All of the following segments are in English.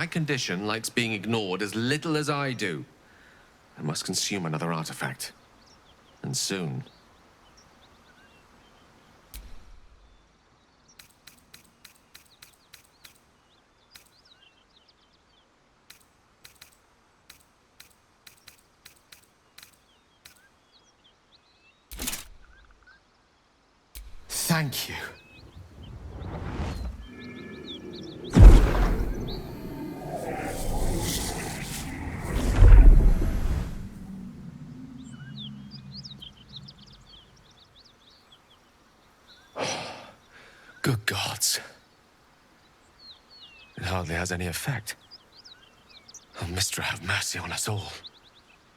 my condition likes being ignored as little as I do. I must consume another artifact. And soon. Thank you. Good gods. It hardly has any effect. Oh, Mystra, have mercy on us all.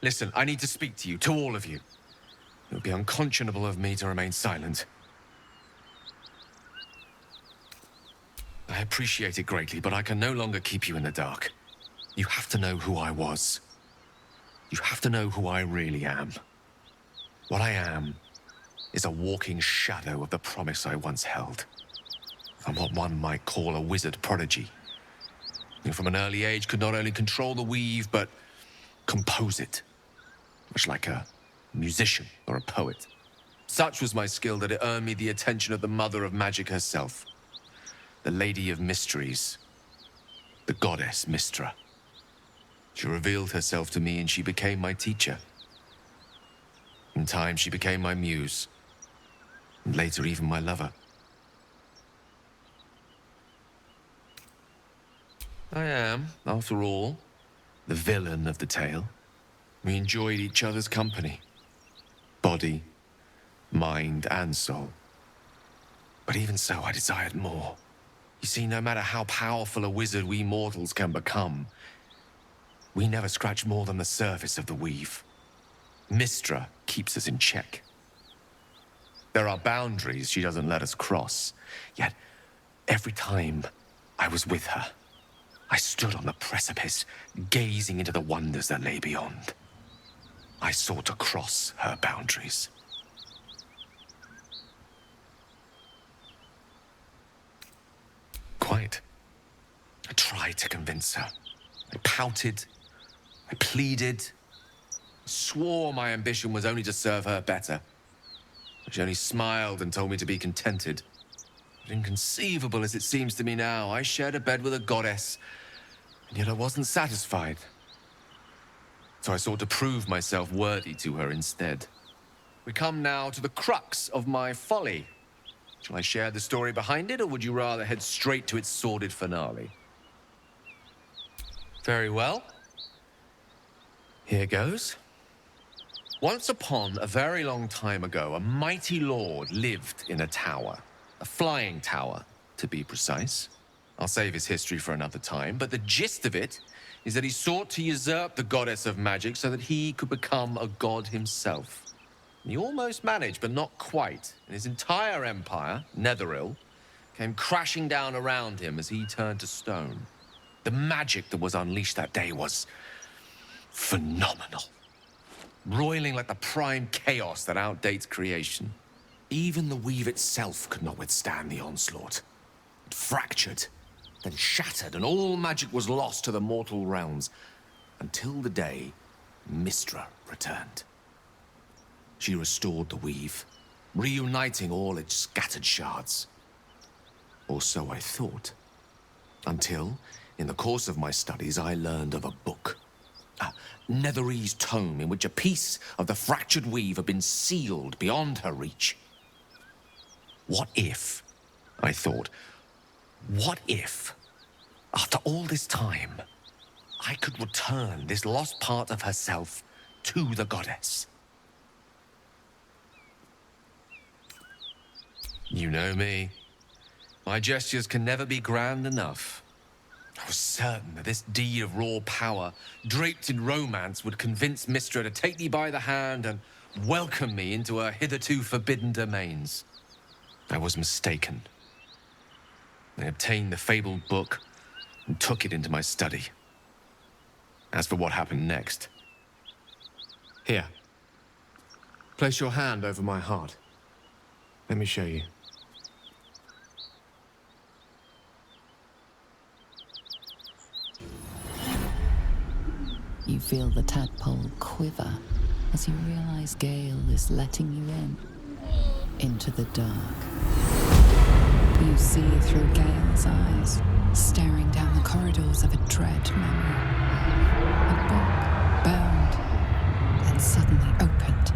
Listen, I need to speak to you, to all of you. It would be unconscionable of me to remain silent. I appreciate it greatly, but I can no longer keep you in the dark. You have to know who I was. You have to know who I really am. What I am is a walking shadow of the promise I once held. I'm what one might call a wizard prodigy. Who from an early age could not only control the weave, but compose it. Much like a musician or a poet. Such was my skill that it earned me the attention of the mother of magic herself. The Lady of Mysteries. The goddess Mystra. She revealed herself to me and she became my teacher. In time, she became my muse. And later, even my lover. I am, after all, the villain of the tale. We enjoyed each other's company. Body, mind, and soul. But even so, I desired more. You see, no matter how powerful a wizard we mortals can become, we never scratch more than the surface of the weave. Mystra keeps us in check. There are boundaries she doesn't let us cross, yet every time I was with her, I stood on the precipice, gazing into the wonders that lay beyond. I sought to cross her boundaries. Quite. I tried to convince her. I pouted. I pleaded. Swore my ambition was only to serve her better. She only smiled and told me to be contented. But inconceivable as it seems to me now, I shared a bed with a goddess, and yet I wasn't satisfied. So I sought to prove myself worthy to her instead. We come now to the crux of my folly. Shall I share the story behind it, or would you rather head straight to its sordid finale? Very well. Here goes. Once upon a very long time ago, a mighty lord lived in a tower. A flying tower, to be precise. I'll save his history for another time, but the gist of it is that he sought to usurp the goddess of magic so that he could become a god himself. He almost managed, but not quite, and his entire empire, Netheril, came crashing down around him as he turned to stone. The magic that was unleashed that day was phenomenal. Roiling like the prime chaos that outdates creation. Even the weave itself could not withstand the onslaught. It fractured, then shattered, and all magic was lost to the mortal realms, until the day Mystra returned. She restored the weave, reuniting all its scattered shards. Or so I thought. Until, in the course of my studies, I learned of a book. A Netherese tome in which a piece of the fractured weave had been sealed beyond her reach. What if, I thought, what if, after all this time, I could return this lost part of herself to the goddess? You know me. My gestures can never be grand enough. I was certain that this deed of raw power, draped in romance, would convince Mystra to take me by the hand and welcome me into her hitherto forbidden domains. I was mistaken. I obtained the fabled book and took it into my study. As for what happened next... Here. Place your hand over my heart. Let me show you. You feel the tadpole quiver as you realize Gale is letting you in, into the dark. You see through Gale's eyes, staring down the corridors of a dread memory. A book, bound, then suddenly opened.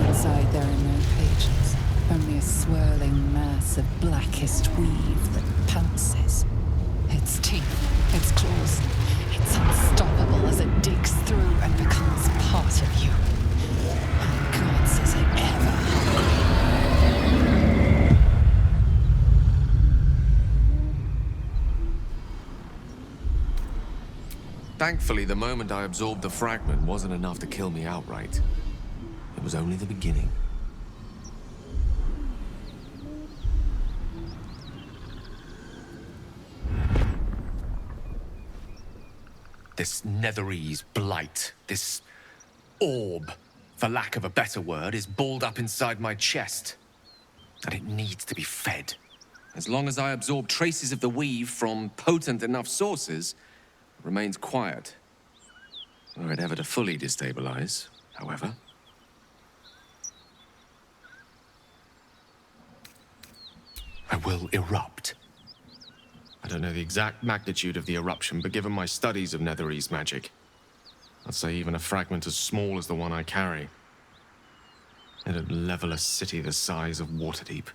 Inside there are no pages, only a swirling mass of blackest weave that pounces. Its teeth, its claws, it's unstoppable as it digs through and becomes part of you. And gods, is it ever hungry. Thankfully, the moment I absorbed the fragment wasn't enough to kill me outright. It was only the beginning. This Netherese blight, this orb, for lack of a better word, is balled up inside my chest. And it needs to be fed. As long as I absorb traces of the weave from potent enough sources, it remains quiet. Were it ever to fully destabilize, however. I will erupt. I don't know the exact magnitude of the eruption, but given my studies of Netherese magic, I'd say even a fragment as small as the one I carry, it'd level a city the size of Waterdeep.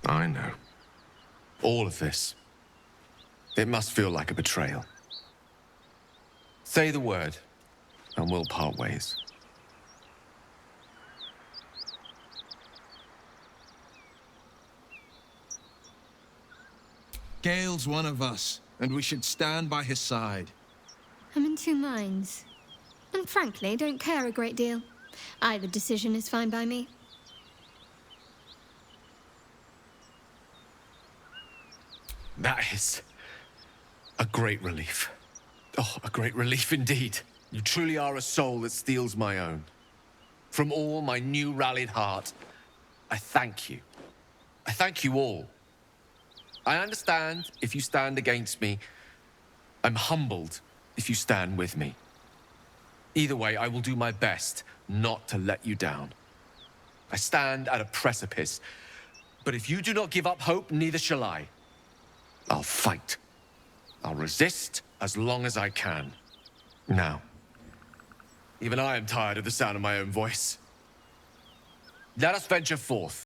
I know. All of this. It must feel like a betrayal. Say the word, and we'll part ways. Gale's one of us, and we should stand by his side. I'm in two minds. And frankly, don't care a great deal. Either decision is fine by me. That is a great relief. Oh, a great relief indeed. You truly are a soul that steals my own. From all my new rallied heart, I thank you. I thank you all. I understand if you stand against me. I'm humbled if you stand with me. Either way, I will do my best not to let you down. I stand at a precipice, but if you do not give up hope, neither shall I. I'll fight. I'll resist as long as I can. Now, even I am tired of the sound of my own voice. Let us venture forth.